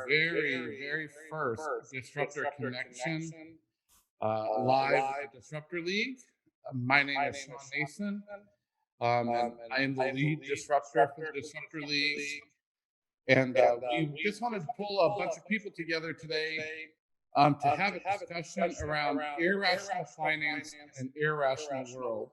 very first Disruptor Connection live at the Disruptor League. My name is Shawn Nason, and I am the lead disruptor for the Disruptor League. And we just wanted to pull a bunch of people together today to have a discussion around irrational finance in an irrational world.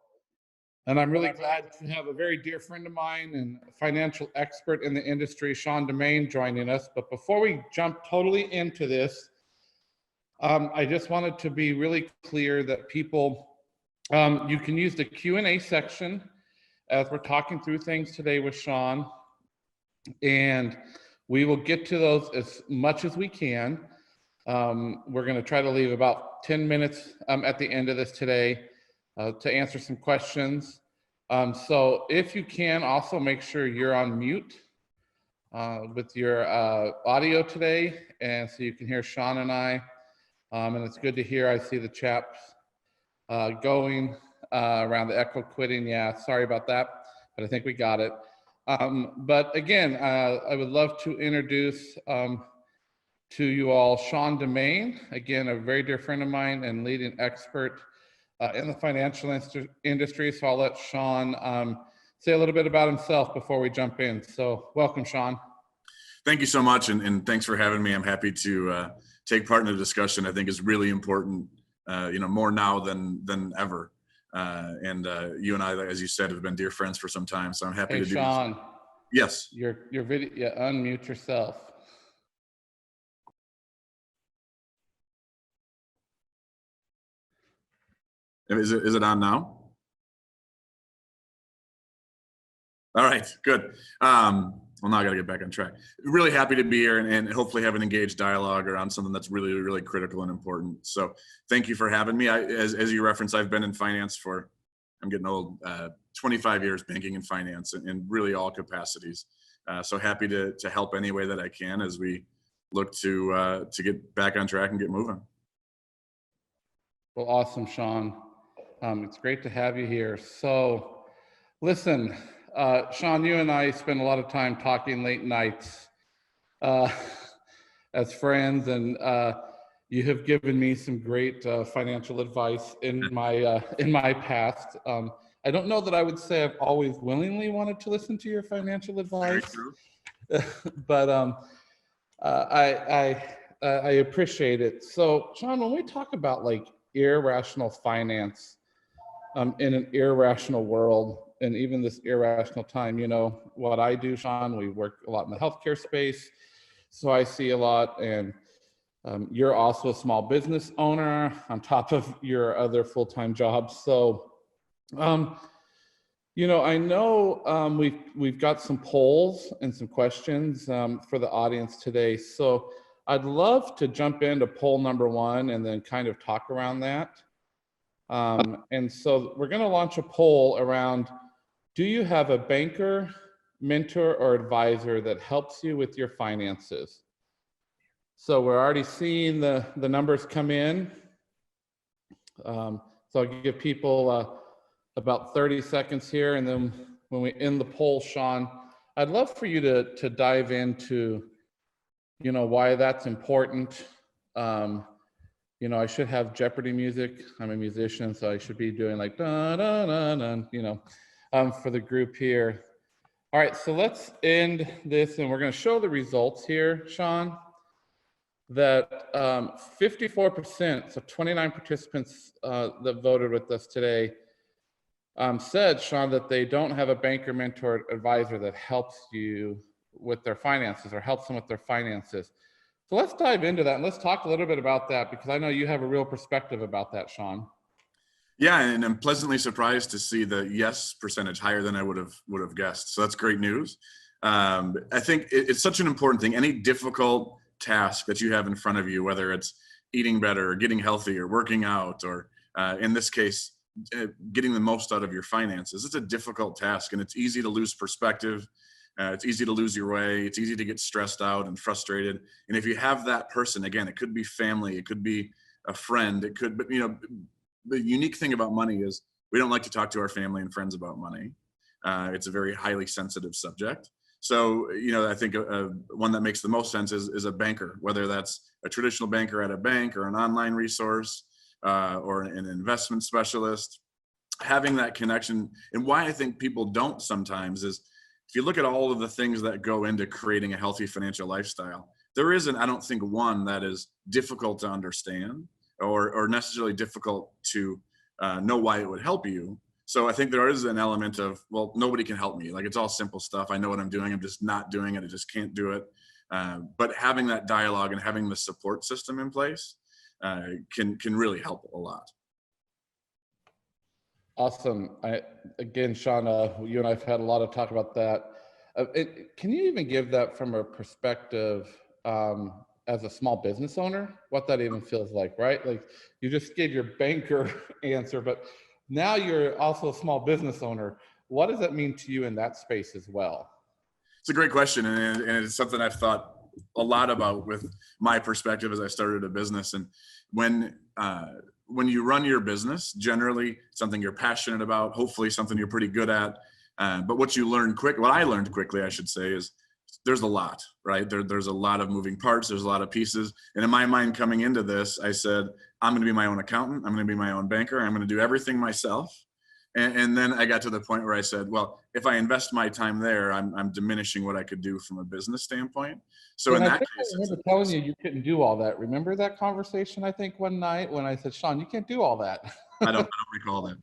And I'm really glad to have a very dear friend of mine and financial expert in the industry, Shawn DeMain, joining us. But before we jump totally into this, I just wanted to be really clear that people, you can use the Q&A section as we're talking through things today with Shawn, and we will get to those as much as we can. We're going to try to leave about 10 minutes at the end of this today to answer some questions. So if you can, also make sure you're on mute with your audio today, and so you can hear Shawn and I. And it's good to hear. I see the chaps going around the echo quitting. Yeah, sorry about that, but I think we got it. But again, I would love to introduce to you all Shawn DeMain, again, a very dear friend of mine and leading expert in the financial industry. So I'll let Shawn say a little bit about himself before we jump in. So welcome, Shawn. Thank you so much, and thanks for having me. I'm happy to take part in the discussion. I think is really important, more now than ever. And you and I, as you said, have been dear friends for some time. So I'm happy to do Shawn, this. Yes. Your video. Yeah, unmute yourself. Is it on now? All right, good. Well, now I got to get back on track. Really happy to be here and hopefully have an engaged dialogue around something that's really, really critical and important. So thank you for having me. As you referenced, I've been in finance for, I'm getting old, 25 years, banking and finance in really all capacities. So happy to help any way that I can as we look to get back on track and get moving. Well, awesome, Shawn. It's great to have you here. So listen, Shawn, you and I spend a lot of time talking late nights as friends, and you have given me some great financial advice in my past. I don't know that I would say I've always willingly wanted to listen to your financial advice, but I appreciate it. So, Shawn, when we talk about like irrational finance in an irrational world, and even this irrational time, what I do, Shawn, we work a lot in the healthcare space. So I see a lot, and you're also a small business owner on top of your other full-time jobs. So, I know we've got some polls and some questions for the audience today. So I'd love to jump into poll number 1 and then kind of talk around that. And so we're going to launch a poll around, do you have a banker, mentor, or advisor that helps you with your finances? So we're already seeing the numbers come in. So I'll give people about 30 seconds here. And then when we end the poll, Shawn, I'd love for you to dive into, why that's important. I should have Jeopardy music. I'm a musician, so I should be doing like da da da da, for the group here. All right, so let's end this, and we're going to show the results here, Shawn. That 54%, so 29 participants that voted with us today, said, Shawn, that they don't have a banker, mentor, advisor that helps you with their finances or helps them with their finances. So let's dive into that and let's talk a little bit about that, because I know you have a real perspective about that, Shawn. Yeah, and I'm pleasantly surprised to see the yes percentage higher than I would have guessed. So that's great news. I think it's such an important thing. Any difficult task that you have in front of you, whether it's eating better or getting healthier, working out, or in this case, getting the most out of your finances, it's a difficult task, and it's easy to lose perspective. It's easy to lose your way. It's easy to get stressed out and frustrated. And if you have that person, again, it could be family, it could be a friend, it could, but the unique thing about money is we don't like to talk to our family and friends about money. It's a very highly sensitive subject. So, I think one that makes the most sense is a banker, whether that's a traditional banker at a bank or an online resource or an investment specialist. Having that connection, and why I think people don't sometimes is, if you look at all of the things that go into creating a healthy financial lifestyle, there isn't, I don't think, one that is difficult to understand or necessarily difficult to know why it would help you. So I think there is an element of, well, nobody can help me. Like, it's all simple stuff. I know what I'm doing. I'm just not doing it. I just can't do it. But having that dialogue and having the support system in place can really help a lot. Awesome. Again, Shawn, you and I've had a lot of talk about that. Can you even give that from a perspective as a small business owner, what that even feels like, right? Like, you just gave your banker answer, but now you're also a small business owner. What does that mean to you in that space as well? It's a great question, and it's something I've thought a lot about with my perspective as I started a business. And when you run your business, generally something you're passionate about, hopefully something you're pretty good at. But what I learned quickly, I should say, is there's a lot, right? There's a lot of moving parts. There's a lot of pieces. And in my mind coming into this, I said, I'm going to be my own accountant. I'm going to be my own banker. I'm going to do everything myself. And then I got to the point where I said, well, if I invest my time there, I'm diminishing what I could do from a business standpoint. So in that case, I remember telling you couldn't do all that. Remember that conversation, I think, one night when I said, Shawn, you can't do all that. I don't recall that.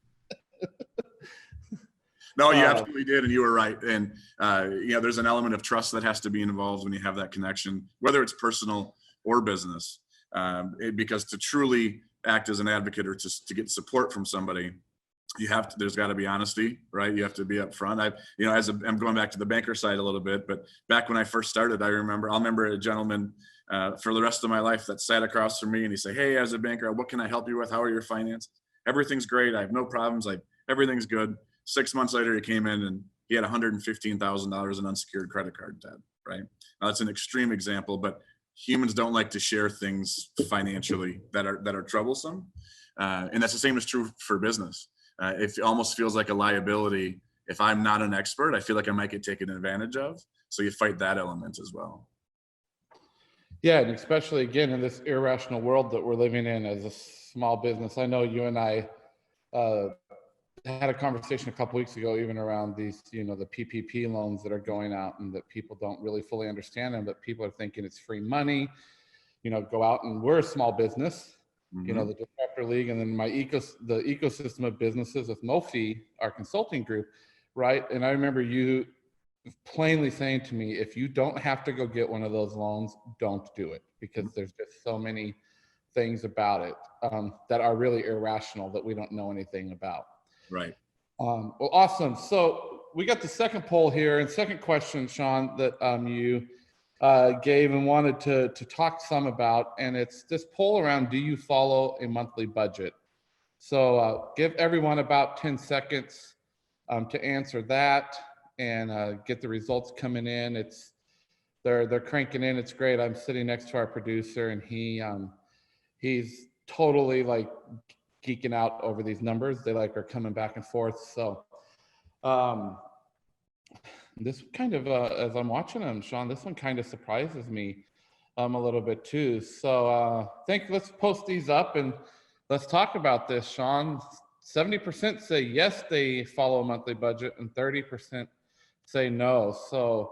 No, you absolutely did. And you were right. And, there's an element of trust that has to be involved when you have that connection, whether it's personal or business, because to truly act as an advocate or to get support from somebody, there's got to be honesty, right? You have to be upfront. I'm going back to the banker side a little bit, but back when I first started, I'll remember a gentleman for the rest of my life that sat across from me, and he said, "Hey, as a banker, what can I help you with? How are your finances?" "Everything's great. I have no problems. Like, everything's good." 6 months later, he came in and he had $115,000 in unsecured credit card debt, right? Now, that's an extreme example, but humans don't like to share things financially that are troublesome. And that's the same is true for business. It almost feels like a liability. If I'm not an expert, I feel like I might get taken advantage of. So you fight that element as well. Yeah, and especially, again, in this irrational world that we're living in as a small business. I know you and I had a conversation a couple weeks ago, even around these, the PPP loans that are going out, and that people don't really fully understand them, but people are thinking it's free money, go out, and we're a small business, the Disruptor League, and then the ecosystem of businesses with Mofi, our consulting group, right? And I remember you plainly saying to me, if you don't have to go get one of those loans, don't do it, because there's just so many things about it that are really irrational that we don't know anything about. Right. Well, awesome. So we got the second poll here, and second question, Shawn, that you gave and wanted to talk some about, and it's this poll around, do you follow a monthly budget? So give everyone about 10 seconds to answer that and get the results coming in. They're cranking in. It's great. I'm sitting next to our producer, and he's totally like geeking out over these numbers. They are coming back and forth. So this kind of, as I'm watching them, Shawn, this one kind of surprises me a little bit too. So let's post these up and let's talk about this, Shawn. 70% say yes, they follow a monthly budget, and 30% say no. So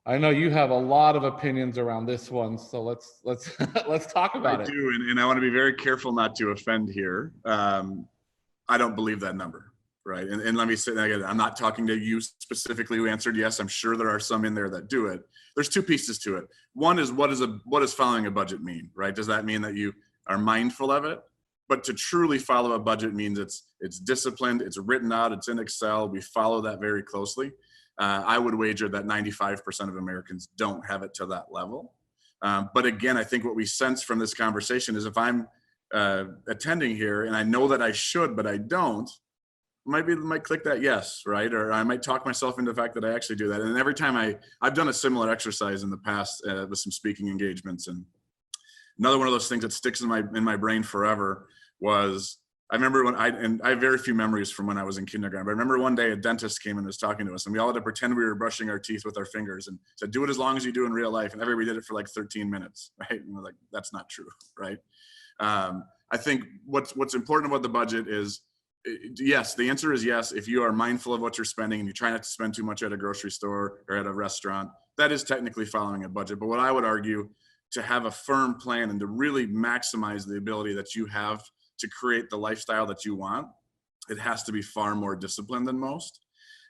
I know you have a lot of opinions around this one, so let's let's talk about it. I do, and I want to be very careful not to offend here. I don't believe that number, right? And let me say that again. I'm not talking to you specifically who answered yes. I'm sure there are some in there that do it. There's two pieces to it. One is what does following a budget mean, right? Does that mean that you are mindful of it? But to truly follow a budget means it's disciplined, it's written out, it's in Excel. We follow that very closely. I would wager that 95% of Americans don't have it to that level. But again, I think what we sense from this conversation is if I'm attending here and I know that I should, but I don't, might click that yes, right? Or I might talk myself into the fact that I actually do that. And every time I've done a similar exercise in the past with some speaking engagements. And another one of those things that sticks in my brain forever was I remember and I have very few memories from when I was in kindergarten, but I remember one day a dentist came and was talking to us, and we all had to pretend we were brushing our teeth with our fingers and said, do it as long as you do in real life. And everybody did it for like 13 minutes, right? And we're like, that's not true, right? I think what's important about the budget is, yes, the answer is yes. If you are mindful of what you're spending and you try not to spend too much at a grocery store or at a restaurant, that is technically following a budget. But what I would argue, to have a firm plan and to really maximize the ability that you have to create the lifestyle that you want, it has to be far more disciplined than most.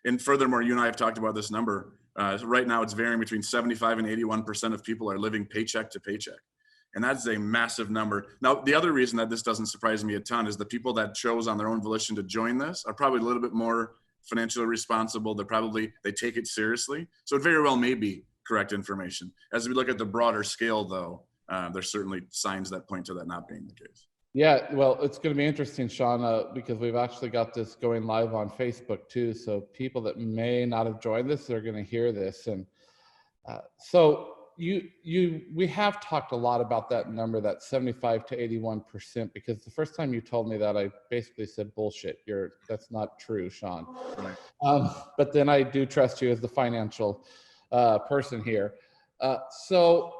And furthermore, you and I have talked about this number. Right now, it's varying between 75 and 81% of people are living paycheck to paycheck. And that's a massive number. Now, the other reason that this doesn't surprise me a ton is the people that chose on their own volition to join this are probably a little bit more financially responsible. They take it seriously. So it very well may be correct information. As we look at the broader scale, though, there's certainly signs that point to that not being the case. Yeah, well, it's going to be interesting, Shawn, because we've actually got this going live on Facebook too. So people that may not have joined this, they're going to hear this. And so we have talked a lot about that number, that 75 to 81%, because the first time you told me that, I basically said, bullshit. That's not true, Shawn. Right. But then I do trust you as the financial person here. So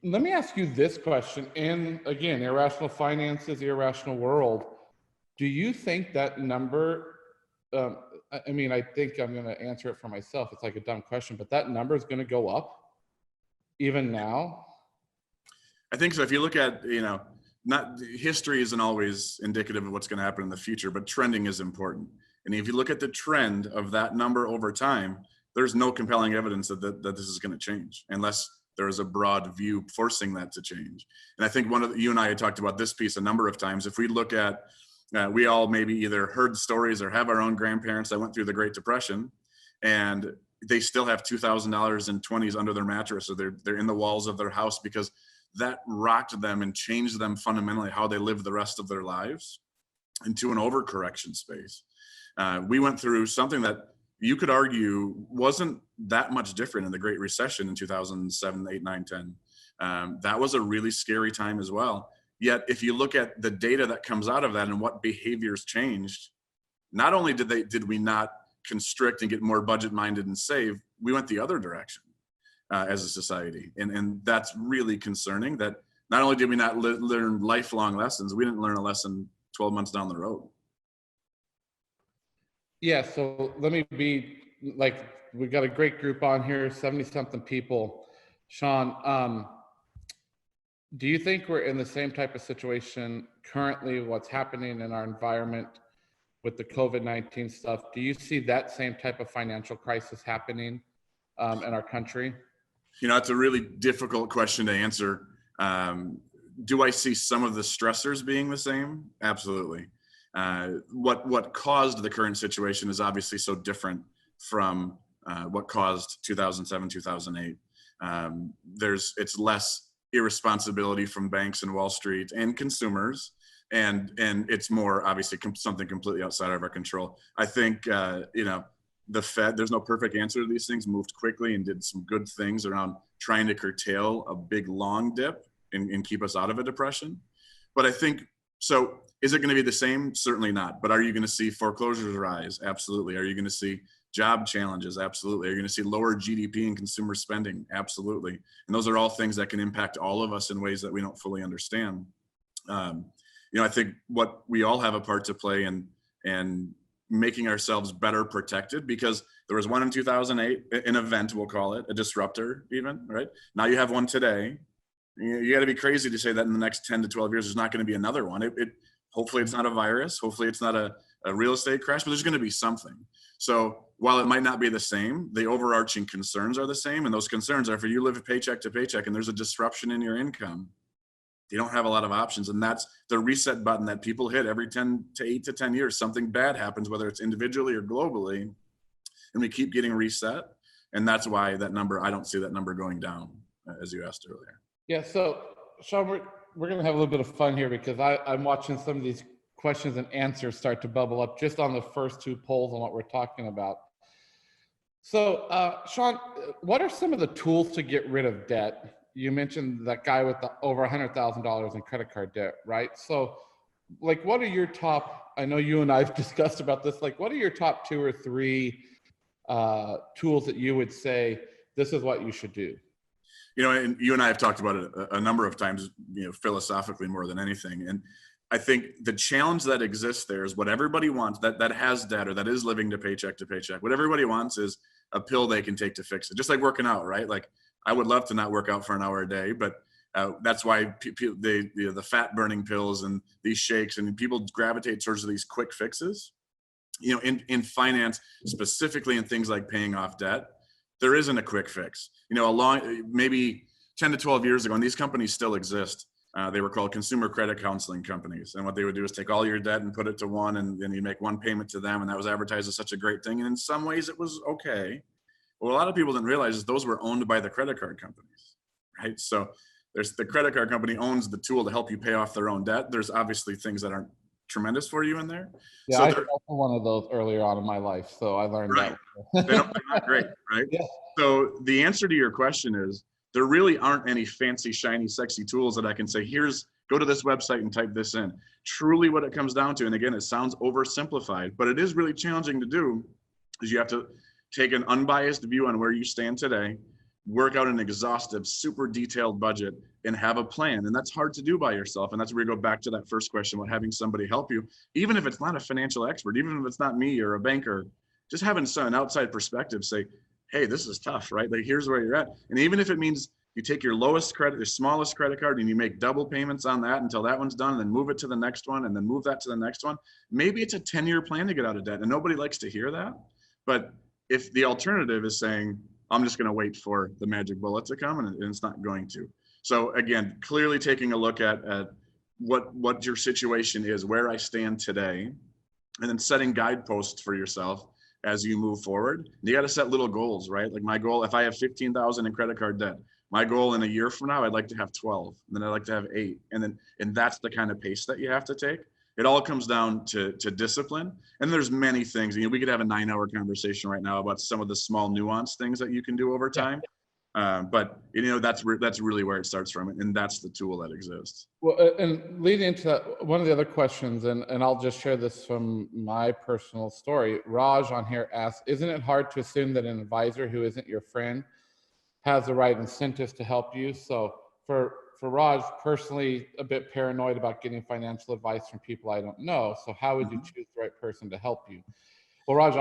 let me ask you this question. And again, irrational finances, irrational world. Do you think that number, I mean, I think I'm going to answer it for myself. It's like a dumb question, but that number is going to go up even now? I think so. If you look at, history isn't always indicative of what's going to happen in the future, but trending is important. And if you look at the trend of that number over time, there's no compelling evidence that this is going to change unless there is a broad view forcing that to change. And I think you and I had talked about this piece a number of times. If we look at, we all maybe either heard stories or have our own grandparents that went through the Great Depression, and they still have $2,000 in 20s under their mattress, or they're in the walls of their house, because that rocked them and changed them fundamentally how they live the rest of their lives into an overcorrection space. We went through something that you could argue wasn't that much different in the Great Recession in 2007, 8, 9, 10. That was a really scary time as well. Yet, if you look at the data that comes out of that and what behaviors changed, not only did we not constrict and get more budget minded and save, we went the other direction as a society. And that's really concerning, that not only did we not learn lifelong lessons, we didn't learn a lesson 12 months down the road. Yeah, so let me be like, we've got a great group on here, 70-something people. Shawn, do you think we're in the same type of situation currently, what's happening in our environment with the COVID-19 stuff? Do you see that same type of financial crisis happening in our country? It's a really difficult question to answer. Do I see some of the stressors being the same? Absolutely. What caused the current situation is obviously so different from what caused 2007, 2008. It's less irresponsibility from banks and Wall Street and consumers, and it's more obviously something completely outside of our control. I think the Fed, there's no perfect answer to these things, moved quickly and did some good things around trying to curtail a big long dip and keep us out of a depression. But I think, so is it going to be the same? Certainly not. But are you going to see foreclosures rise? Absolutely. Are you going to see job challenges? Absolutely. Are you going to see lower GDP and consumer spending? Absolutely. And those are all things that can impact all of us in ways that we don't fully understand. I think what we all have a part to play in making ourselves better protected, because there was one in 2008, an event, we'll call it, a disruptor even, right? Now you have one today. You got to be crazy to say that in the next 10 to 12 years, there's not going to be another one. Hopefully it's not a virus. Hopefully it's not a real estate crash, but there's going to be something. So while it might not be the same, the overarching concerns are the same. And those concerns are, if you live paycheck to paycheck and there's a disruption in your income, you don't have a lot of options. And that's the reset button that people hit every 8 to 10 years. Something bad happens, whether it's individually or globally, and we keep getting reset. And that's why that number, I don't see that number going down, as you asked earlier. Yeah, so Shawn, we're going to have a little bit of fun here, because I'm watching some of these questions and answers start to bubble up just on the first two polls on what we're talking about. So Shawn, what are some of the tools to get rid of debt? You mentioned that guy with the over $100,000 in credit card debt, right? So like, what are your top, I know you and I've discussed about this, like, what are your top 2 or 3 tools that you would say, this is what you should do? You know, and you and I have talked about it a number of times, you know, philosophically more than anything. And I think the challenge that exists there is what everybody wants, that has debt or that is living to paycheck. What everybody wants is a pill they can take to fix it. Just like working out, right? Like, I would love to not work out for an hour a day, but that's why the fat burning pills and these shakes, and people gravitate towards these quick fixes. You know, in finance, specifically in things like paying off debt, there isn't a quick fix. You know, maybe 10 to 12 years ago, and these companies still exist. They were called consumer credit counseling companies. And what they would do is take all your debt and put it to one, and then you make one payment to them. And that was advertised as such a great thing. And in some ways it was okay. What a lot of people didn't realize is those were owned by the credit card companies, right? So there's the credit card company owns the tool to help you pay off their own debt. There's obviously things that aren't tremendous for you in there. Yeah, so I fell for one of those earlier on in my life, so I learned right. that. They're not great, right? Yeah. So the answer to your question is, there really aren't any fancy, shiny, sexy tools that I can say, go to this website and type this in. Truly what it comes down to, and again, it sounds oversimplified, but it is really challenging to do, is you have to take an unbiased view on where you stand today, work out an exhaustive, super detailed budget, and have a plan. And that's hard to do by yourself. And that's where we go back to that first question about having somebody help you, even if it's not a financial expert, even if it's not me or a banker, just having an outside perspective say, hey, this is tough, right? Like, here's where you're at. And even if it means you take your smallest credit card, and you make double payments on that until that one's done, and then move it to the next one, and then move that to the next one. Maybe it's a 10-year plan to get out of debt, and nobody likes to hear that. But if the alternative is saying, I'm just going to wait for the magic bullet to come, and it's not going to. So again, clearly taking a look at what your situation is, where I stand today, and then setting guideposts for yourself as you move forward. You got to set little goals, right? Like, my goal, if I have 15,000 in credit card debt, my goal in a year from now, I'd like to have 12, and then I'd like to have 8. And that's the kind of pace that you have to take. It all comes down to discipline. And there's many things. You know, we could have a 9-hour conversation right now about some of the small nuanced things that you can do over time. But you know, that's really where it starts from, and that's the tool that exists. Well, and leading into that, one of the other questions, and I'll just share this from my personal story. Raj on here asks, isn't it hard to assume that an advisor who isn't your friend has the right incentives to help you? So for Raj, personally, a bit paranoid about getting financial advice from people I don't know. So how would you choose the right person to help you? Well, Raj,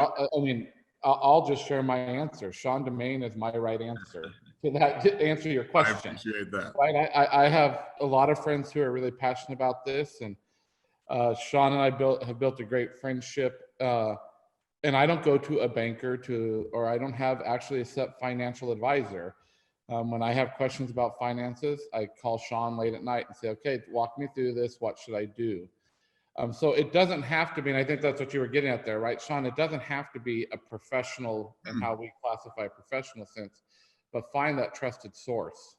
I'll just share my answer. Shawn DeMain is my right answer to answer your question. I appreciate that. Right? I have a lot of friends who are really passionate about this, and Shawn and I have built a great friendship. And I don't go to a banker or I don't have actually a set financial advisor. When I have questions about finances, I call Shawn late at night and say, okay, walk me through this. What should I do? So it doesn't have to be, and I think that's what you were getting at there, right, Shawn? It doesn't have to be a professional in how we classify a professional sense, but find that trusted source.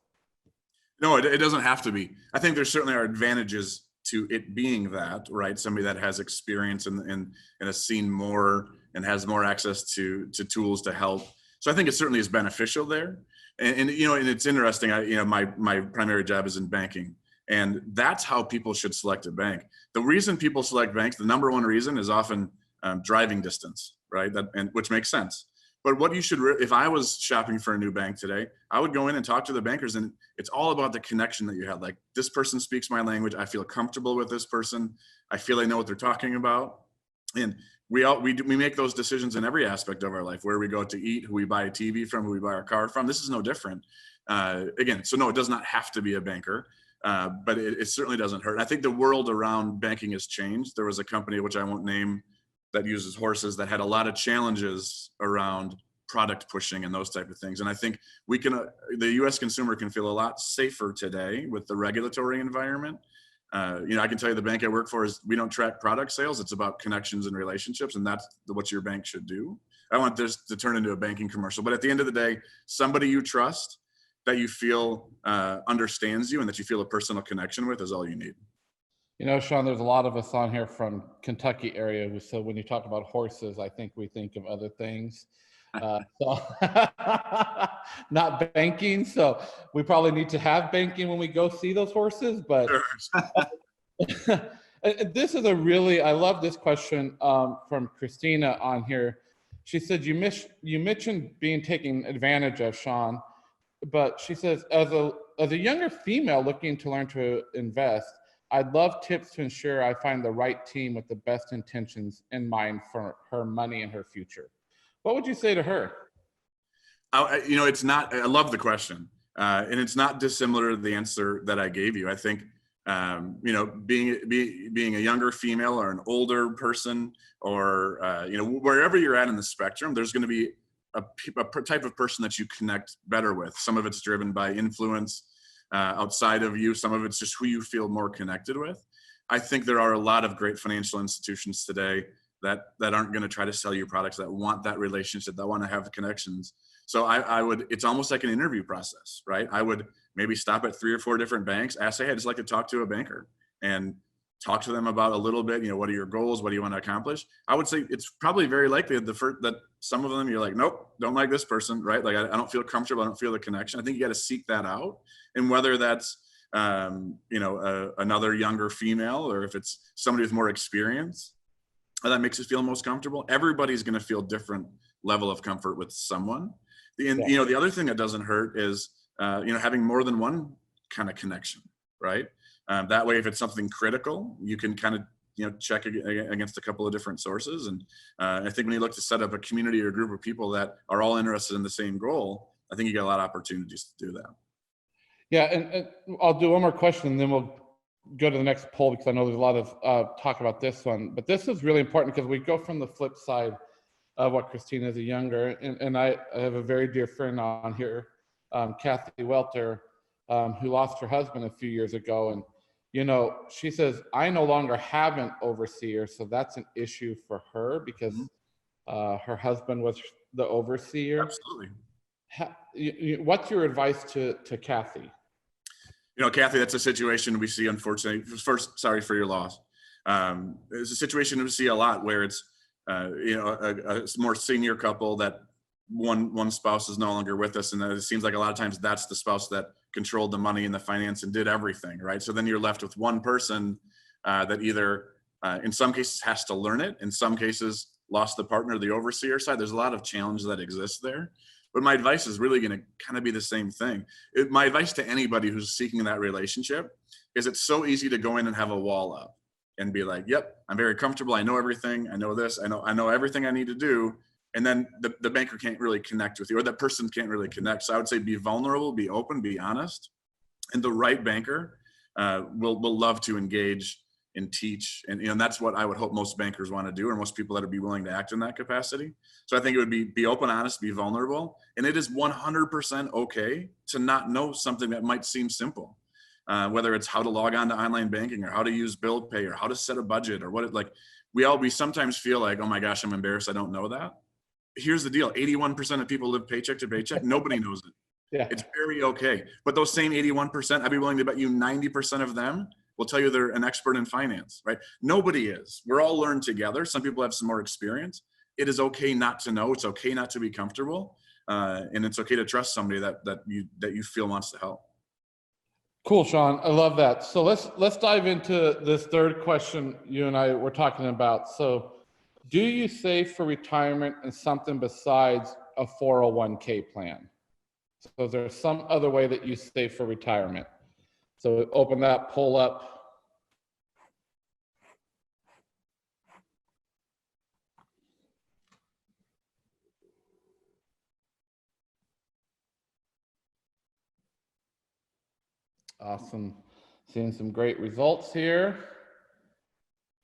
No, it doesn't have to be. I think there certainly are advantages to it being that, right? Somebody that has experience and has seen more and has more access to tools to help. So I think it certainly is beneficial there. And you know, and it's interesting. My primary job is in banking, and that's how people should select a bank. The reason people select banks, the number one reason, is often driving distance, right? Which makes sense. But what you should, if I was shopping for a new bank today, I would go in and talk to the bankers, and it's all about the connection that you have. Like, this person speaks my language. I feel comfortable with this person. I feel I know what they're talking about. And we make those decisions in every aspect of our life, where we go to eat, who we buy a TV from, who we buy our car from. This is no different. Again, so no, it does not have to be a banker, but it certainly doesn't hurt. I think the world around banking has changed. There was a company, which I won't name, that uses horses, that had a lot of challenges around product pushing and those type of things. And I think the U.S. consumer can feel a lot safer today with the regulatory environment. I can tell you the bank I work for we don't track product sales. It's about connections and relationships, and that's what your bank should do. I want this to turn into a banking commercial, but at the end of the day, somebody you trust, that you feel understands you, and that you feel a personal connection with, is all you need. You know, Shawn, there's a lot of us on here from Kentucky area. So when you talk about horses, I think we think of other things. So not banking. So we probably need to have banking when we go see those horses. But This is I love this question from Christina on here. She said, you mentioned being taken advantage of, Shawn, but she says, as a younger female looking to learn to invest, I'd love tips to ensure I find the right team with the best intentions in mind for her money and her future. What would you say to her? It's not, I love the question. And it's not dissimilar to the answer that I gave you. I think, being a younger female or an older person, or, wherever you're at in the spectrum, there's going to be a type of person that you connect better with. Some of it's driven by influence outside of you. Some of it's just who you feel more connected with. I think there are a lot of great financial institutions today that aren't going to try to sell you products, that want that relationship, that want to have the connections. So I would, it's almost like an interview process, right? I would maybe stop at 3 or 4 different banks, ask, hey, I'd just like to talk to a banker, and talk to them about a little bit, what are your goals? What do you want to accomplish? I would say it's probably very likely that some of them you're like, nope, don't like this person, right? Like, I don't feel comfortable. I don't feel the connection. I think you got to seek that out. And whether that's, another younger female, or if it's somebody with more experience, that makes us feel most comfortable. Everybody's going to feel different level of comfort with someone. The other thing that doesn't hurt is, having more than one kind of connection, right? That way, if it's something critical, you can kind of, check against a couple of different sources. And I think when you look to set up a community or a group of people that are all interested in the same goal, I think you got a lot of opportunities to do that. Yeah, and I'll do one more question, and then we'll go to the next poll, because I know there's a lot of talk about this one. But this is really important, because we go from the flip side of what Christina is a younger, and I have a very dear friend on here, Kathy Welter, who lost her husband a few years ago. And, she says, I no longer have an overseer, so that's an issue for her, because her husband was the overseer. Absolutely. What's your advice to Kathy? Kathy, that's a situation we see, unfortunately. First, sorry for your loss. It's a situation we see a lot, where it's, a more senior couple that one spouse is no longer with us. And it seems like a lot of times that's the spouse that controlled the money and the finance and did everything, right? So then you're left with one person that either, in some cases, has to learn it. In some cases, lost the partner, the overseer side. There's a lot of challenges that exist there. But my advice is really going to kind of be the same thing. My advice to anybody who's seeking that relationship is, it's so easy to go in and have a wall up and be like, yep, I'm very comfortable. I know everything. I know this. I know everything I need to do. And then the banker can't really connect with you, or that person can't really connect. So I would say, be vulnerable, be open, be honest. And the right banker will love to engage and teach. And that's what I would hope most bankers want to do, or most people that would be willing to act in that capacity. So I think it would be open, honest, be vulnerable. And it is 100% okay to not know something that might seem simple, whether it's how to log on to online banking, or how to use bill pay, or how to set a budget, or we sometimes feel like, oh my gosh, I'm embarrassed, I don't know that. Here's the deal. 81% of people live paycheck to paycheck. Nobody knows it. Yeah. It's very okay. But those same 81%, I'd be willing to bet you 90% of them will tell you they're an expert in finance, right? Nobody is. We're all learned together. Some people have some more experience. It is okay not to know. It's okay not to be comfortable. And it's okay to trust somebody that you feel wants to help. Cool, Shawn. I love that. So let's dive into this third question you and I were talking about. So, do you save for retirement and something besides a 401k plan? So is there some other way that you save for retirement? So open that poll up. Awesome. Seeing some great results here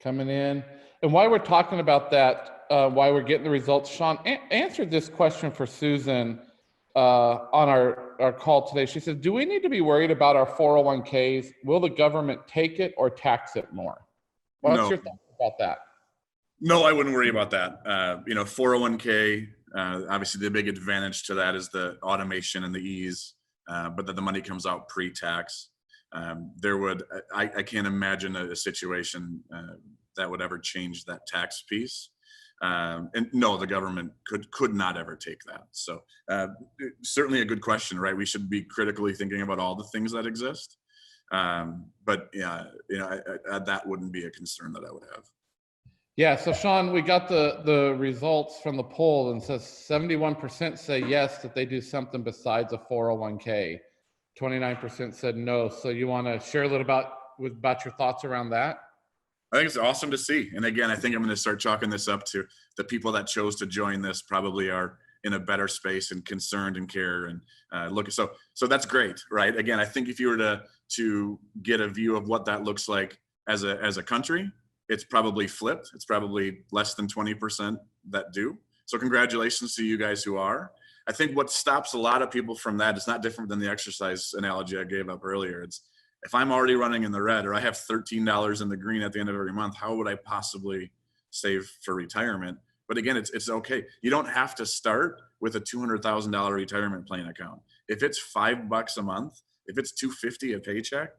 coming in. And while we're talking about that, while we're getting the results, Shawn answered this question for Susan on our call today. She said, do we need to be worried about our 401ks? Will the government take it or tax it more? What's your thoughts about that? No, I wouldn't worry about that. 401k, obviously the big advantage to that is the automation and the ease, but that the money comes out pre-tax. I can't imagine a situation that would ever change that tax piece. And no, the government could not ever take that. So certainly a good question, right? We should be critically thinking about all the things that exist. But yeah, that wouldn't be a concern that I would have. Yeah, so Shawn, we got the results from the poll, and it says 71% say yes, that they do something besides a 401k. 29% said no. So you want to share a little about your thoughts around that? I think it's awesome to see. And again, I think I'm going to start chalking this up to the people that chose to join this probably are in a better space and concerned and care and look. So that's great, right? Again, I think if you were to get a view of what that looks like as a country, it's probably flipped. It's probably less than 20% that do. So congratulations to you guys who are. I think what stops a lot of people from that is not different than the exercise analogy I gave up earlier. It's if I'm already running in the red or I have $13 in the green at the end of every month, how would I possibly save for retirement? But again, it's okay. You don't have to start with a $200,000 retirement plan account. If it's $5 a month, if it's $250 a paycheck,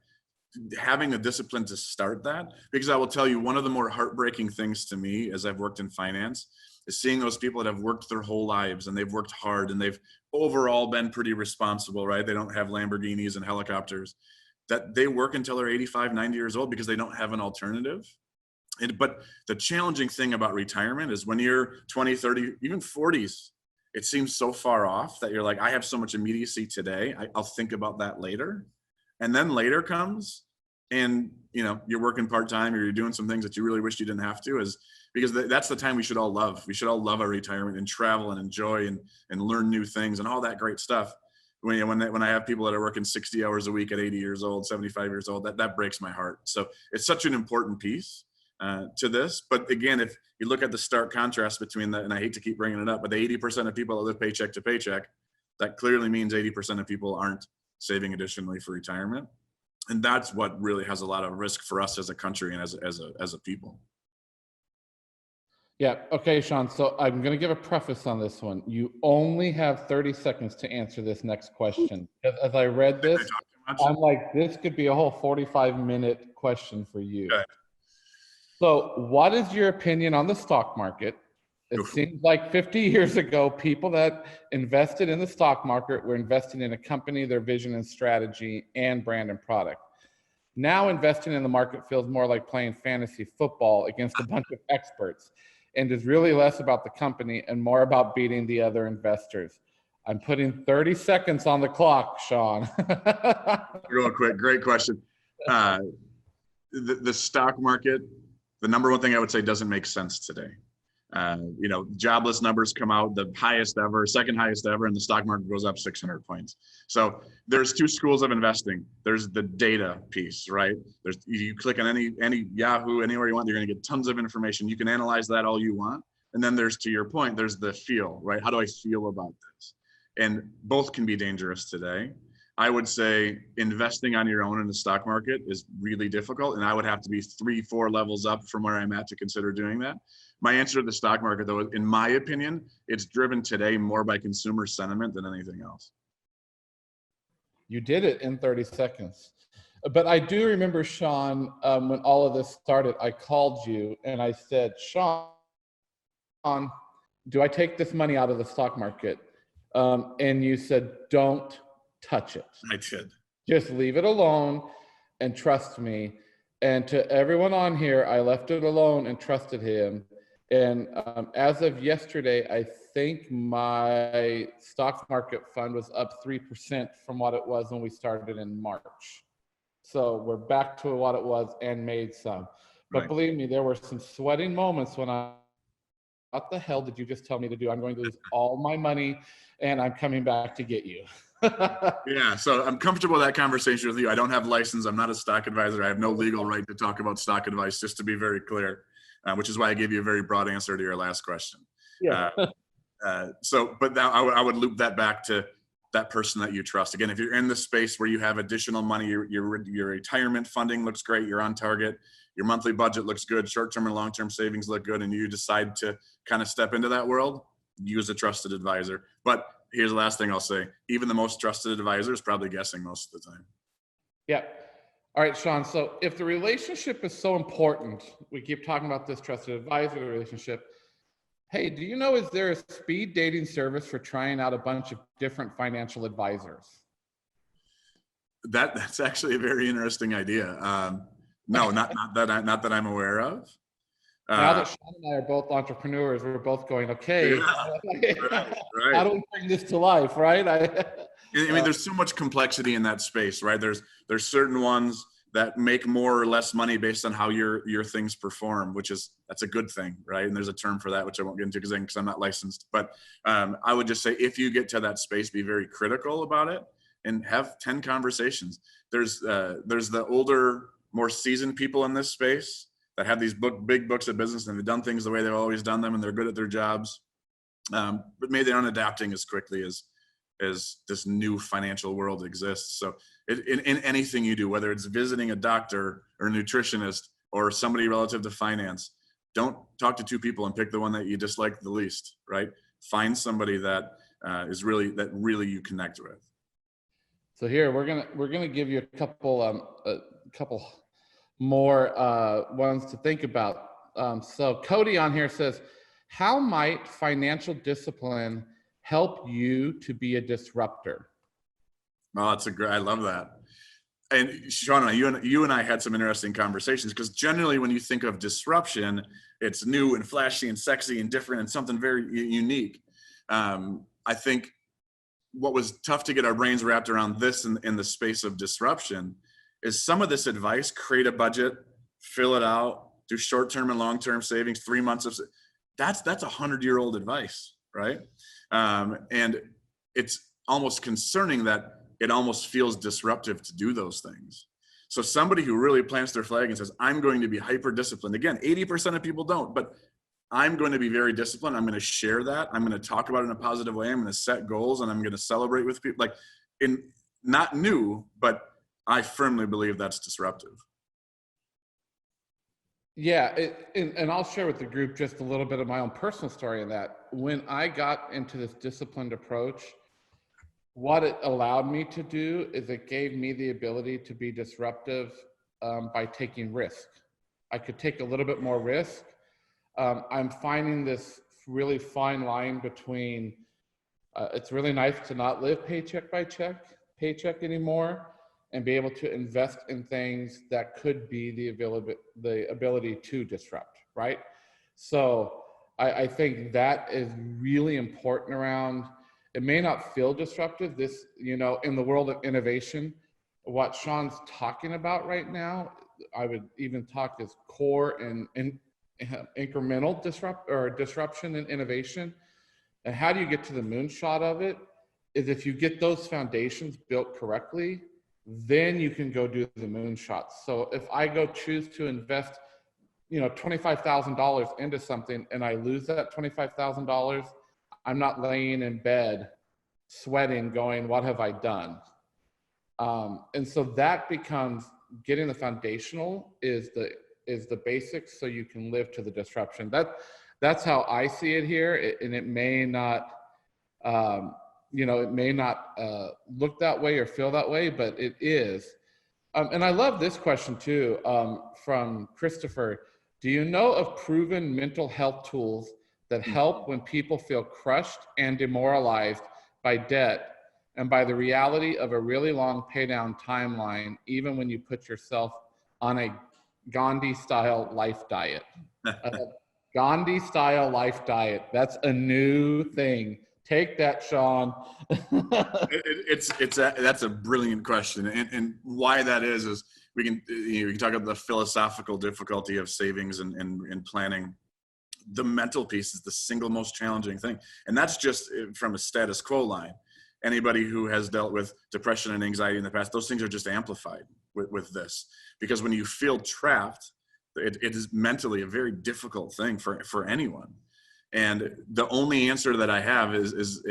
having the discipline to start that, because I will tell you, one of the more heartbreaking things to me as I've worked in finance is seeing those people that have worked their whole lives and they've worked hard and they've overall been pretty responsible, right? They don't have Lamborghinis and helicopters, that they work until they're 85, 90 years old because they don't have an alternative. But the challenging thing about retirement is when you're 20, 30, even 40s, it seems so far off that you're like, I have so much immediacy today. I'll think about that later. And then later comes and you're working part-time or you're doing some things that you really wish you didn't have to, is because that's the time we should all love. We should all love our retirement and travel and enjoy and learn new things and all that great stuff. When I have people that are working 60 hours a week at 80 years old, 75 years old, that breaks my heart. So it's such an important piece to this. But again, if you look at the stark contrast between that, and I hate to keep bringing it up, but the 80% of people that live paycheck to paycheck, that clearly means 80% of people aren't saving additionally for retirement. And that's what really has a lot of risk for us as a country and as a people. Yeah. Okay, Shawn. So I'm going to give a preface on this one. You only have 30 seconds to answer this next question. As I read this, I'm like, this could be a whole 45-minute question for you. Okay. So what is your opinion on the stock market? It seems like 50 years ago, people that invested in the stock market were investing in a company, their vision and strategy, and brand and product. Now investing in the market feels more like playing fantasy football against a bunch of experts, and is really less about the company and more about beating the other investors. I'm putting 30 seconds on the clock, Shawn. Real quick, great question. The stock market, the number one thing I would say doesn't make sense today. Jobless numbers come out, the highest ever, second highest ever, and the stock market goes up 600 points. So there's two schools of investing. There's the data piece, right? You click on any Yahoo, anywhere you want, you're going to get tons of information. You can analyze that all you want. And then there's, to your point, there's the feel, right? How do I feel about this? And both can be dangerous today. I would say investing on your own in the stock market is really difficult. And I would have to be 3-4 levels up from where I'm at to consider doing that. My answer to the stock market, though, in my opinion, it's driven today more by consumer sentiment than anything else. You did it in 30 seconds. But I do remember, Shawn, when all of this started, I called you and I said, Shawn, do I take this money out of the stock market? And you said, don't touch it. I did. Just leave it alone and trust me. And to everyone on here, I left it alone and trusted him. And as of yesterday, I think my stock market fund was up 3% from what it was when we started in March. So we're back to what it was and made some. But Right. Believe me, there were some sweating moments when what the hell did you just tell me to do? I'm going to lose all my money and I'm coming back to get you. Yeah, so I'm comfortable with that conversation with you. I don't have license. I'm not a stock advisor. I have no legal right to talk about stock advice, just to be very clear, which is why I gave you a very broad answer to your last question. Yeah. But now I would loop that back to that person that you trust. Again, if you're in the space where you have additional money, your retirement funding looks great, you're on target, your monthly budget looks good, short-term and long-term savings look good, and you decide to kind of step into that world, use a trusted advisor. But here's the last thing I'll say. Even the most trusted advisor is probably guessing most of the time. Yeah. All right, Shawn. So if the relationship is so important, we keep talking about this trusted advisor relationship. Hey, do you know, is there a speed dating service for trying out a bunch of different financial advisors? That's actually a very interesting idea. No, not that I'm aware of. Now that Shawn and I are both entrepreneurs, we're both going, okay, Yeah, right. how do we bring this to life, right? I mean, there's so much complexity in that space, right? There's certain ones that make more or less money based on how your things perform, that's a good thing, right? And there's a term for that, which I won't get into because I'm not licensed. But I would just say, if you get to that space, be very critical about it and have 10 conversations. There's the older, more seasoned people in this space that have these big books of business, and they've done things the way they've always done them, and they're good at their jobs. But maybe they aren't adapting as quickly as this new financial world exists. So in anything you do, whether it's visiting a doctor or a nutritionist or somebody relative to finance, don't talk to two people and pick the one that you dislike the least, right? Find somebody that really you connect with. So here we're gonna give you a couple more ones to think about. So Cody on here says, how might financial discipline help you to be a disruptor? Oh, I love that. And Shawn, you and I had some interesting conversations, because generally when you think of disruption, it's new and flashy and sexy and different and something very unique. I think what was tough to get our brains wrapped around this in the space of disruption is some of this advice: create a budget, fill it out, do short-term and long-term savings, 3 months of, that's 100-year-old advice, right? And it's almost concerning that it almost feels disruptive to do those things. So somebody who really plants their flag and says, I'm going to be hyper disciplined. Again, 80% of people don't, but I'm going to be very disciplined. I'm going to share that. I'm going to talk about it in a positive way. I'm going to set goals, and I'm going to celebrate with people. Not new, but I firmly believe that's disruptive. Yeah, and I'll share with the group just a little bit of my own personal story in that. When I got into this disciplined approach, what it allowed me to do is it gave me the ability to be disruptive by taking risk. I could take a little bit more risk. I'm finding this really fine line between, it's really nice to not live paycheck by paycheck anymore, and be able to invest in things that could be the ability to disrupt, right? So I think that is really important around, it may not feel disruptive, this, in the world of innovation, what Shawn's talking about right now, I would even talk as core and incremental disruption and innovation. And how do you get to the moonshot of it? Is if you get those foundations built correctly, then you can go do the moonshot. So if I go choose to invest, $25,000 into something and I lose that $25,000, I'm not laying in bed sweating going, what have I done? And so that becomes getting the foundational is the basics, so you can live to the disruption. That's how I see it here. And it may not, it may not look that way or feel that way, but it is. And I love this question too, from Christopher. Do you know of proven mental health tools that help when people feel crushed and demoralized by debt and by the reality of a really long pay down timeline, even when you put yourself on a Gandhi-style life diet? Gandhi-style life diet. That's a new thing. Take that, Shawn. That's a brilliant question, and why that is we can talk about the philosophical difficulty of savings and planning. The mental piece is the single most challenging thing, and that's just from a status quo line. Anybody who has dealt with depression and anxiety in the past, those things are just amplified with this, because when you feel trapped, it is mentally a very difficult thing for anyone. And the only answer that I have is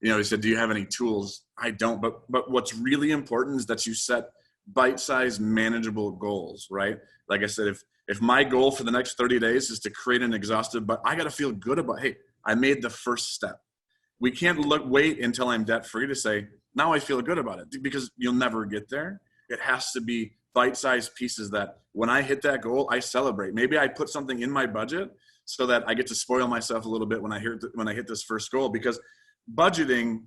he said, do you have any tools? I don't, but what's really important is that you set bite-sized manageable goals, right? Like I said, if my goal for the next 30 days is to create an exhaustive, but I got to feel good about, hey, I made the first step. We can't wait until I'm debt-free to say, now I feel good about it, because you'll never get there. It has to be bite-sized pieces that when I hit that goal, I celebrate. Maybe I put something in my budget so that I get to spoil myself a little bit when I hit this first goal, because budgeting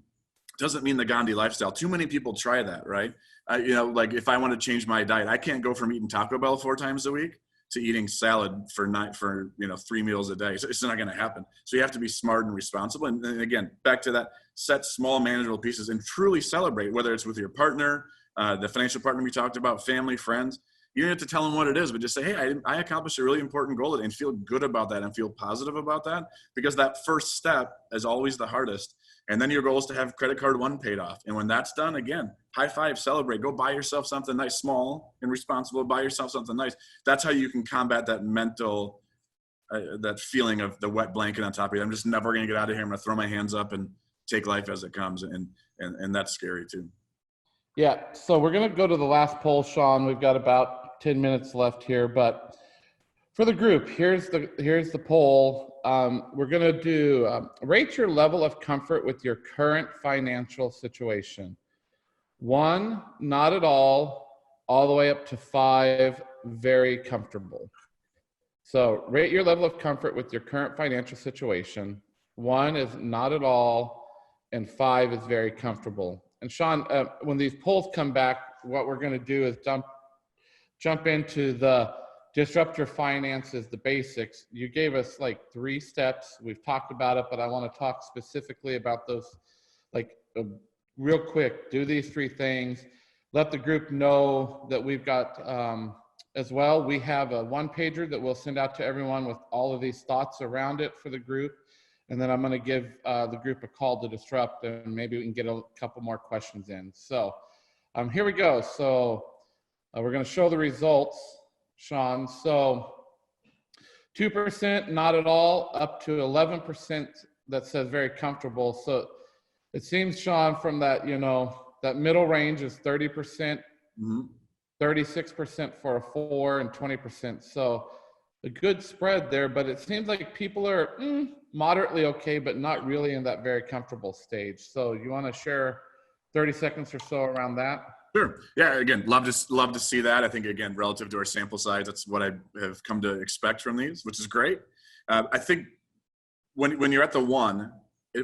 doesn't mean the Gandhi lifestyle. Too many people try that, right? You know, like if I want to change my diet, I can't go from eating Taco Bell 4 times a week to eating salad for 3 meals a day. So it's not going to happen. So you have to be smart and responsible. And again, back to that, set small manageable pieces and truly celebrate, whether it's with your partner, the financial partner we talked about, family, friends. You don't have to tell them what it is, but just say, hey, I accomplished a really important goal and feel good about that and feel positive about that, because that first step is always the hardest. And then your goal is to have credit card 1 paid off. And when that's done, again, high five, celebrate, go buy yourself something nice, small and responsible, buy yourself something nice. That's how you can combat that mental, that feeling of the wet blanket on top of you. I'm just never going to get out of here. I'm going to throw my hands up and take life as it comes. And that's scary too. Yeah. So we're going to go to the last poll, Shawn. We've got about 10 minutes left here, but for the group, here's the poll. We're going to do rate your level of comfort with your current financial situation. 1, not at all the way up to 5, very comfortable. So rate your level of comfort with your current financial situation. 1 is not at all, and 5 is very comfortable. And Shawn, when these polls come back, what we're going to do is jump into the disrupt your finances, the basics. You gave us like 3 steps. We've talked about it, but I want to talk specifically about those, like real quick. Do these 3 things. Let the group know that we've got, as well, we have a 1-pager that we'll send out to everyone with all of these thoughts around it for the group. And then I'm going to give the group a call to disrupt, and maybe we can get a couple more questions in. So here we go. So we're going to show the results, Shawn. So 2% not at all, up to 11% that says very comfortable. So it seems, Shawn, from that, that middle range is 30%, 36% for a 4, and 20%. So a good spread there, but it seems like people are moderately okay, but not really in that very comfortable stage. So you want to share 30 seconds or so around that? Sure. Yeah. Again, love to see that. I think, again, relative to our sample size, that's what I have come to expect from these, which is great. I think when you're at the 1,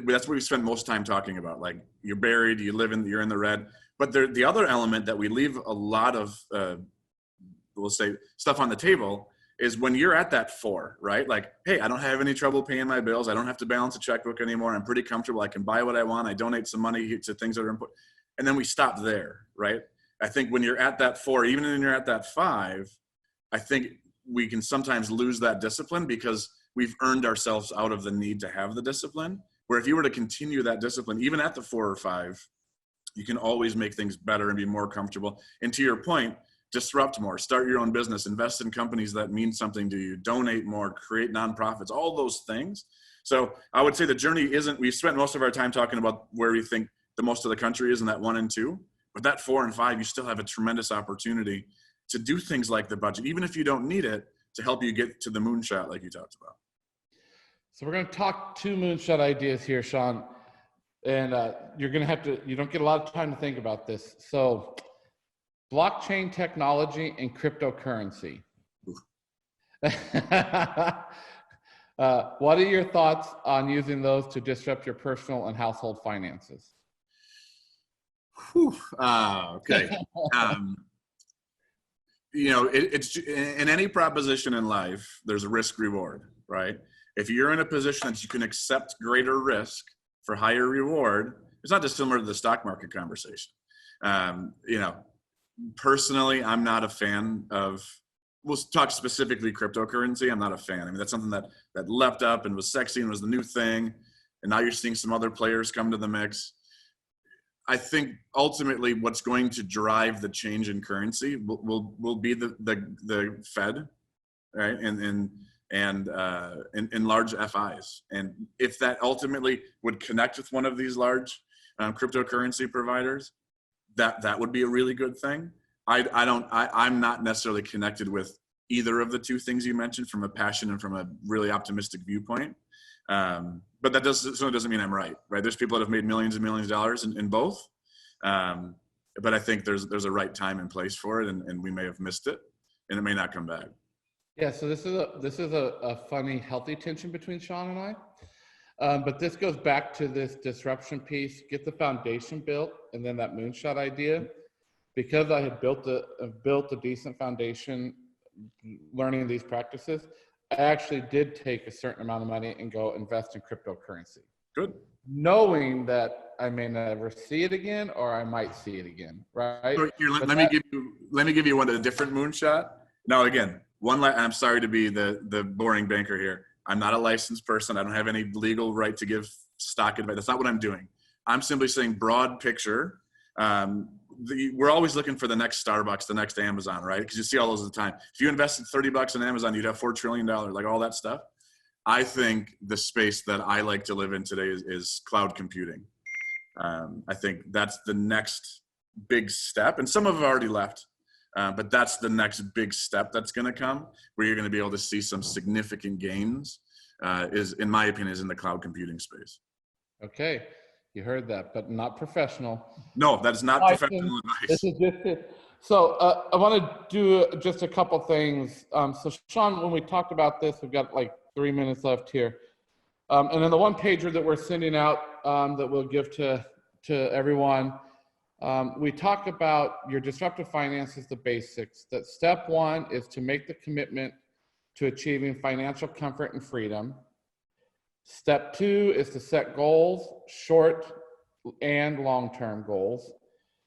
that's what we spend most time talking about. Like, you're buried, you're in the red. But the other element that we leave a lot of, we'll say, stuff on the table is when you're at that 4, right? Like, hey, I don't have any trouble paying my bills. I don't have to balance a checkbook anymore. I'm pretty comfortable. I can buy what I want. I donate some money to things that are important. And then we stop there, right? I think when you're at that 4, even when you're at that 5, I think we can sometimes lose that discipline because we've earned ourselves out of the need to have the discipline. Where if you were to continue that discipline, even at the 4 or 5, you can always make things better and be more comfortable. And to your point, disrupt more, start your own business, invest in companies that mean something to you, donate more, create nonprofits, all those things. So I would say the journey we've spent most of our time talking about where we think the most of the country is in that 1 and 2, but that 4 and 5, you still have a tremendous opportunity to do things like the budget, even if you don't need it, to help you get to the moonshot like you talked about. So we're going to talk 2 moonshot ideas here, Shawn, and you don't get a lot of time to think about this. So blockchain technology and cryptocurrency. What are your thoughts on using those to disrupt your personal and household finances? Okay. It's in any proposition in life, there's a risk reward, right? If you're in a position that you can accept greater risk for higher reward, it's not dissimilar to the stock market conversation. Personally, I'm not a fan of, we'll talk specifically cryptocurrency. I'm not a fan. I mean, that's something that leapt up and was sexy and was the new thing. And now you're seeing some other players come to the mix. I think ultimately what's going to drive the change in currency will be the Fed, right? And large FIs. And if that ultimately would connect with one of these large cryptocurrency providers, that would be a really good thing. I'm not necessarily connected with either of the 2 things you mentioned from a passion and from a really optimistic viewpoint. But that certainly doesn't mean I'm right? There's people that have made millions and millions of dollars in both. But I think there's a right time and place for it, and we may have missed it, and it may not come back. Yeah, so this is a funny, healthy tension between Shawn and I. But this goes back to this disruption piece, get the foundation built, and then that moonshot idea. because I had built a decent foundation learning these practices, I actually did take a certain amount of money and go invest in cryptocurrency. Good. Knowing that I may never see it again, or I might see it again, right? So here, let me give you one a different moonshot. Now, again, I'm sorry to be the boring banker here. I'm not a licensed person. I don't have any legal right to give stock advice. That's not what I'm doing. I'm simply saying broad picture. We're always looking for the next Starbucks, the next Amazon, right? Because you see all those at the time. If you invested $30 in Amazon, you'd have $4 trillion, like all that stuff. I think the space that I like to live in today is cloud computing. I think that's the next big step, and some have already left, but that's the next big step that's going to come, where you're going to be able to see some significant gains. In my opinion, is in the cloud computing space. Okay, you heard that, but not professional. No, that is not professional advice. This is just it. So I want to do just a couple things. So Shawn, when we talked about this, we've got like 3 minutes left here. And then the one pager that we're sending out that we'll give to everyone, we talk about your disruptive finances, the basics. That step one is to make the commitment to achieving financial comfort and freedom. Step two is to set goals, short and long-term goals,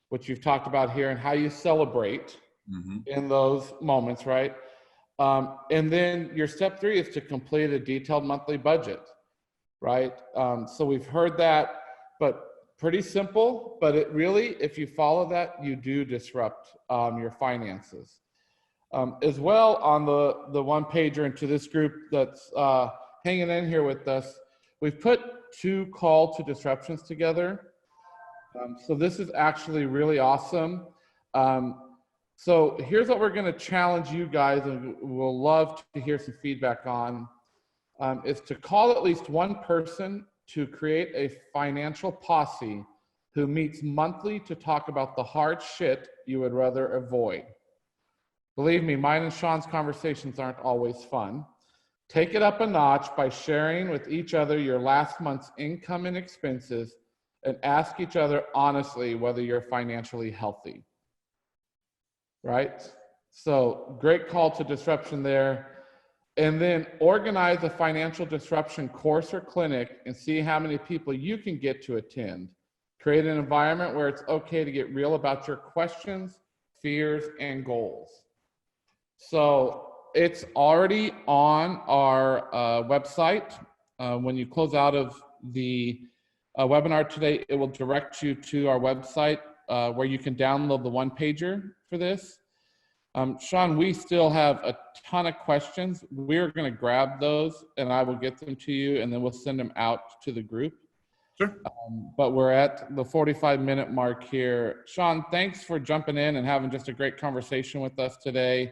which you've talked about here, and how you celebrate in those moments, right? And then your step three is to complete a detailed monthly budget, right? So we've heard that, but pretty simple, but it really, if you follow that, you do disrupt your finances. As well, on the one pager and to this group that's hanging in here with us, we've put 2 call to disruptions together. So this is actually really awesome. So here's what we're going to challenge you guys, and we'll love to hear some feedback on, is to call at least one person to create a financial posse who meets monthly to talk about the hard shit you would rather avoid. Believe me, mine and Shawn's conversations aren't always fun. Take it up a notch by sharing with each other your last month's income and expenses, and ask each other honestly whether you're financially healthy. Right? So great call to disruption there. And then organize a financial disruption course or clinic and see how many people you can get to attend. Create an environment where it's okay to get real about your questions, fears, and goals. So it's already on our website. When you close out of the webinar today, it will direct you to our website where you can download the one pager for this. Shawn, we still have a ton of questions. We're going to grab those and I will get them to you, and then we'll send them out to the group. Sure. But we're at the 45-minute mark here. Shawn, thanks for jumping in and having just a great conversation with us today.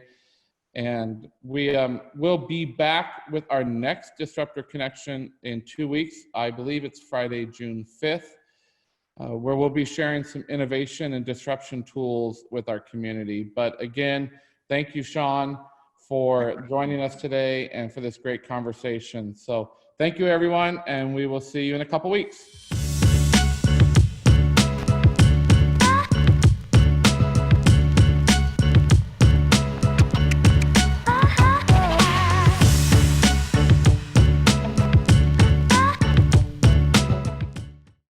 And we will be back with our next Disruptor Connection in 2 weeks. I believe it's Friday, June 5th. Where we'll be sharing some innovation and disruption tools with our community. But again, thank you, Shawn, for joining us today and for this great conversation. So thank you, everyone, and we will see you in a couple weeks.